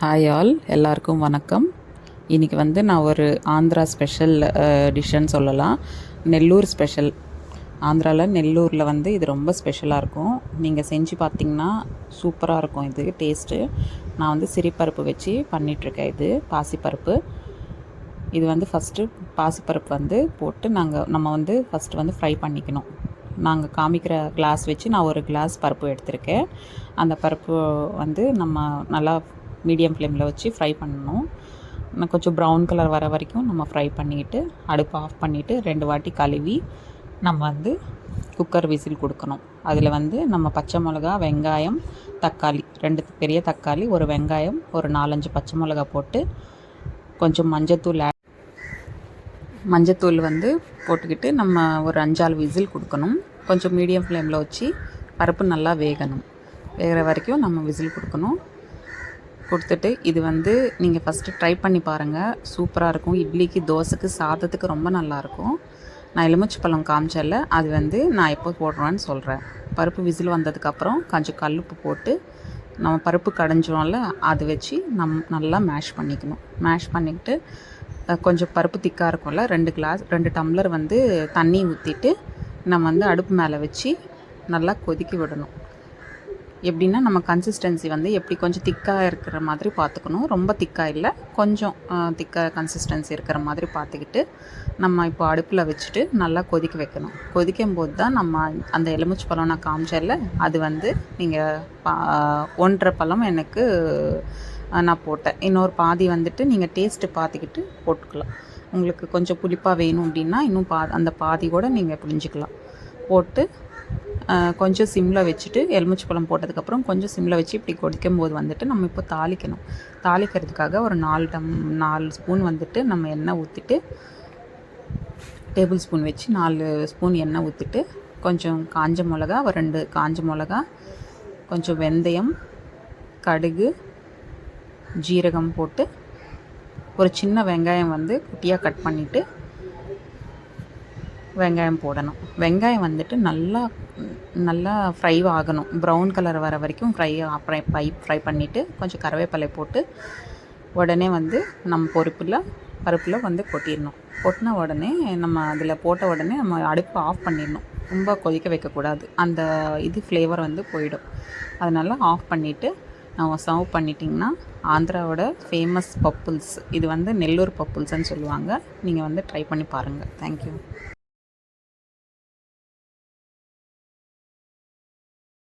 Hi all, எல்லாருக்கும் வணக்கம். இன்றைக்கி வந்து நான் ஒரு ஆந்திரா ஸ்பெஷல் டிஷ்ஷுன்னு சொல்லலாம். நெல்லூர் ஸ்பெஷல். ஆந்திராவில் நெல்லூரில் வந்து இது ரொம்ப ஸ்பெஷலாக இருக்கும். நீங்கள் செஞ்சு பார்த்திங்கன்னா சூப்பராக இருக்கும் இது டேஸ்ட்டு. நான் வந்து சிறிப்பருப்பு வச்சு பண்ணிகிட்ருக்கேன். இது பாசிப்பருப்பு. இது வந்து ஃபஸ்ட்டு பாசிப்பருப்பு வந்து போட்டு நம்ம வந்து ஃபஸ்ட்டு வந்து ஃப்ரை பண்ணிக்கணும். நாங்கள் காமிக்கிற கிளாஸ் வச்சு நான் ஒரு கிளாஸ் பருப்பு எடுத்திருக்கேன். அந்த பருப்பு வந்து நம்ம நல்லா மீடியம் ஃப்ளேமில் வச்சு ஃப்ரை பண்ணணும். கொஞ்சம் ப்ரௌன் கலர் வர வரைக்கும் நம்ம ஃப்ரை பண்ணிவிட்டு அடுப்பு ஆஃப் பண்ணிவிட்டு 2 வாட்டி கழுவி நம்ம வந்து குக்கர் விசில் கொடுக்கணும். அதில் வந்து நம்ம பச்சை மிளகா, வெங்காயம், தக்காளி, 2 பெரிய தக்காளி, ஒரு வெங்காயம், ஒரு 4-5 பச்சை மிளகா போட்டு கொஞ்சம் மஞ்சத்தூள் வந்து போட்டுக்கிட்டு நம்ம ஒரு 5-6 விசில் கொடுக்கணும். கொஞ்சம் மீடியம் ஃப்ளேமில் வச்சு பருப்பு நல்லா வேகணும். வேகிற வரைக்கும் நம்ம விசில் கொடுக்கணும். கொடுத்துட்டு இது வந்து நீங்கள் ஃபஸ்ட்டு ட்ரை பண்ணி பாருங்கள். சூப்பராக இருக்கும். இட்லிக்கு, தோசைக்கு, சாதத்துக்கு ரொம்ப நல்லாயிருக்கும். நான் எலுமிச்சை பழம் காமிச்சல, அது வந்து நான் எப்போ போடுறேன்னு சொல்கிறேன். பருப்பு விசில் வந்ததுக்கப்புறம் கொஞ்சம் கல்லுப்பு போட்டு நம்ம பருப்பு கடைஞ்சோம்ல, அது வச்சு நல்லா மேஷ் பண்ணிக்கணும். மேஷ் பண்ணிக்கிட்டு கொஞ்சம் பருப்பு திக்காக இருக்கும்ல, 2 டம்ளர் வந்து தண்ணி ஊற்றிட்டு நம்ம வந்து அடுப்பு மேலே வச்சு நல்லா கொதிக்க விடணும். எப்படின்னா நம்ம கன்சிஸ்டன்சி வந்து எப்படி கொஞ்சம் திக்காக இருக்கிற மாதிரி பார்த்துக்கணும். ரொம்ப திக்காக இல்லை, கொஞ்சம் திக்காக கன்சிஸ்டன்சி இருக்கிற மாதிரி பார்த்துக்கிட்டு நம்ம இப்போ அடுப்பில் வச்சுட்டு நல்லா கொதிக்க வைக்கணும். கொதிக்கும் போது தான் நம்ம அந்த எலுமிச்சை பழம் நான் காமிச்சேன்ல, அது வந்து நீங்கள் 1.5 பழம் எனக்கு நான் போட்டேன். இன்னொரு பாதி வந்துட்டு நீங்கள் டேஸ்ட்டு பார்த்துக்கிட்டு போட்டுக்கலாம். உங்களுக்கு கொஞ்சம் புளிப்பாக வேணும் அப்படின்னா இன்னும் அந்த பாதி கூட நீங்கள் புளிஞ்சிக்கலாம். போட்டு கொஞ்சம் சிம்மில் வச்சுட்டு எலுமிச்சை பழம் போட்டதுக்கப்புறம் கொஞ்சம் சிம்மில் வச்சு இப்படி கொதிக்கும் போது வந்துட்டு நம்ம இப்போ தாளிக்கணும். தாளிக்கிறதுக்காக ஒரு 4 ஸ்பூன் வந்துட்டு நம்ம எண்ணெய் ஊற்றிட்டு, டேபிள் ஸ்பூன் வச்சு 4 ஸ்பூன் எண்ணெய் ஊற்றிட்டு கொஞ்சம் காஞ்ச மிளகா, ஒரு 2 காஞ்ச மிளகா, கொஞ்சம் வெந்தயம், கடுகு, ஜீரகம் போட்டு ஒரு சின்ன வெங்காயம் வந்து குட்டியாக கட் பண்ணிவிட்டு வெங்காயம் போடணும். வெங்காயம் வந்துட்டு நல்லா ஃப்ரை ஆகணும். ப்ரௌன் கலர் வர வரைக்கும் ஃப்ரை பண்ணிவிட்டு கொஞ்சம் கருவேப்பிலை போட்டு உடனே வந்து நம்ம பருப்பில் வந்து கொட்டிடணும். கொட்டின உடனே நம்ம அதில் போட்ட உடனே நம்ம அடுப்பை ஆஃப் பண்ணிடணும். ரொம்ப கொதிக்க வைக்கக்கூடாது. அந்த ஃப்ளேவர் வந்து போயிடும். அதனால் ஆஃப் பண்ணிவிட்டு நம்ம சர்வ் பண்ணிட்டிங்கன்னா ஆந்திராவோட ஃபேமஸ் பப்புல்ஸ். இது வந்து நெல்லூர் பப்புல்ஸ்ன்னு சொல்லுவாங்க. நீங்கள் வந்து ட்ரை பண்ணி பாருங்கள். தேங்க்யூ.